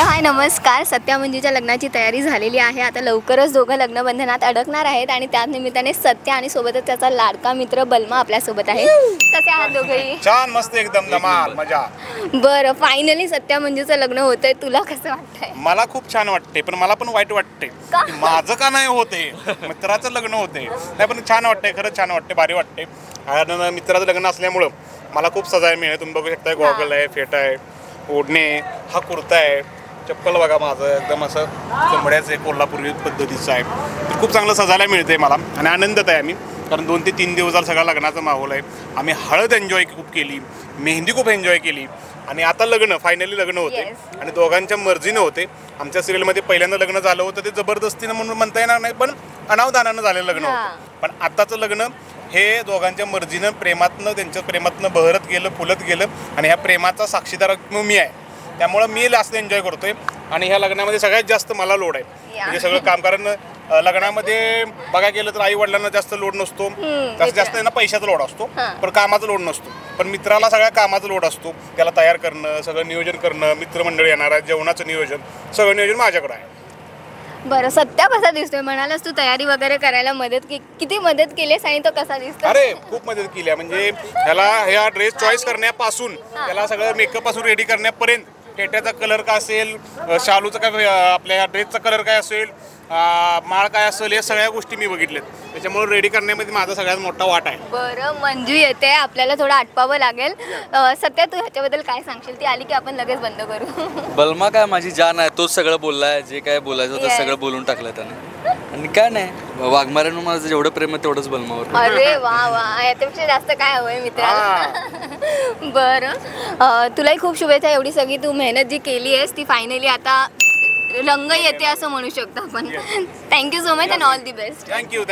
हाय नमस्कार. सत्या मंजूच्या लग्नाची तयारी झालेली आहे. आता लवकरच दोघं लग्नबंधनात अडकणार आहेत आणि त्याच निमित्ताने सत्या आणि सोबतच त्याचा लाडका मित्र बलमा आपल्यासोबत आहे. कसे आहात दोघेही? छान, मस्त, एकदम धमाल मजा. बरं, फायनली सत्या मंजूचं लग्न होतंय. तुला कसं वाटतंय? मला खूप छान वाटते, पण मला पण वाईट वाटते. माझं का नाही होते, मित्राचं लग्न होते. नाही पण छान वाटतंय, खरंच छान वाटते, भारी वाटते. कारण मित्राचं लग्न असल्यामुळं मला खूप सजाय मिळेल. तुम्ही बघू शकता, गॉगल आहे, फेटा आहे, ओढणे, हा कुर्ता आहे, चप्पल बघा माझं एकदम असं चमड्याचं आहे, कोल्हापुरी पद्धतीचं आहे. तर खूप चांगलं सजायला मिळते मला आणि आनंदात आहे आम्ही. कारण 2 ते 3 दिवस झाला सगळा लग्नाचा माहोल आहे. आम्ही हळद एन्जॉय खूप केली, मेहंदी खूप एन्जॉय केली आणि आता लग्न फायनली लग्न होते आणि दोघांच्या मर्जीनं होते. आमच्या सिरियलमध्ये पहिल्यांदा लग्न झालं होतं, ते जबरदस्तीनं म्हणून म्हणता येणार नाही, पण अनावधानानं झालेलं लग्न होतं. पण आत्ताचं लग्न हे दोघांच्या मर्जीनं, प्रेमातनं, त्यांच्या प्रेमातनं बहरत गेलं, फुलत गेलं आणि ह्या प्रेमाचा साक्षीदार मी आहे. त्यामुळं मी जास्त एन्जॉय करतोय आणि ह्या लग्नामध्ये सगळ्यात जास्त मला लोड आहे. म्हणजे सगळं काम, कारण लग्नामध्ये बघायला गेलं तर आई वडिलांना जास्त लोड नसतो, जास्त त्यांना पैशाचा लोड असतो, पण कामाचा लोड नसतो. पण मित्राला सगळ्या कामाचा लोड असतो. त्याला तयार करणं, सगळं नियोजन करणं, मित्रमंडळी येणार आहे, जेवणाचं नियोजन, सगळं नियोजन माझ्याकडे आहे. बरं, सत्या कसा दिसतोय? म्हणालास तू तयारी वगैरे करायला किती मदत केलीस आणि तो कसा दिसतो? अरे खूप मदत केली आहे. म्हणजे ह्याला ह्या ड्रेस चॉईस करण्यापासून त्याला सगळं मेकअप पासून रेडी करण्यापर्यंत, फेट्याचा कलर काय असेल, शालूचा काय, आपल्या ड्रेसचा कलर काय असेल, माळ काय असेल, या सगळ्या गोष्टी मी बघितल्यात. त्याच्यामुळे रेडी करण्यामध्ये माझा सगळ्यात मोठा वाटा आहे. बरं, मंजू येते, आपल्याला थोडं आटपावं लागेल. सत्या, तू ह्याच्याबद्दल काय सांगशील? ती आली की आपण लगेच बंद करू. बलमा काय माझी जान आहे, तोच सगळं बोललाय. जे काय बोलायचं होतं सगळं बोलून टाकलं त्याने. आणि काय नाही, वाघमाऱ्यानं माझं जेवढं प्रेम आहे तेवढंच बलमावर. अरे वा वा, याच्यापेक्षा जास्त काय हवंय मित्राला. बरं, तुलाही खूप शुभेच्छा. एवढी सगळी तू मेहनत जी केली आहेस ती फायनली आता रंग येते असं म्हणू शकतो आपण. Thank you so much and all the best. Thank you.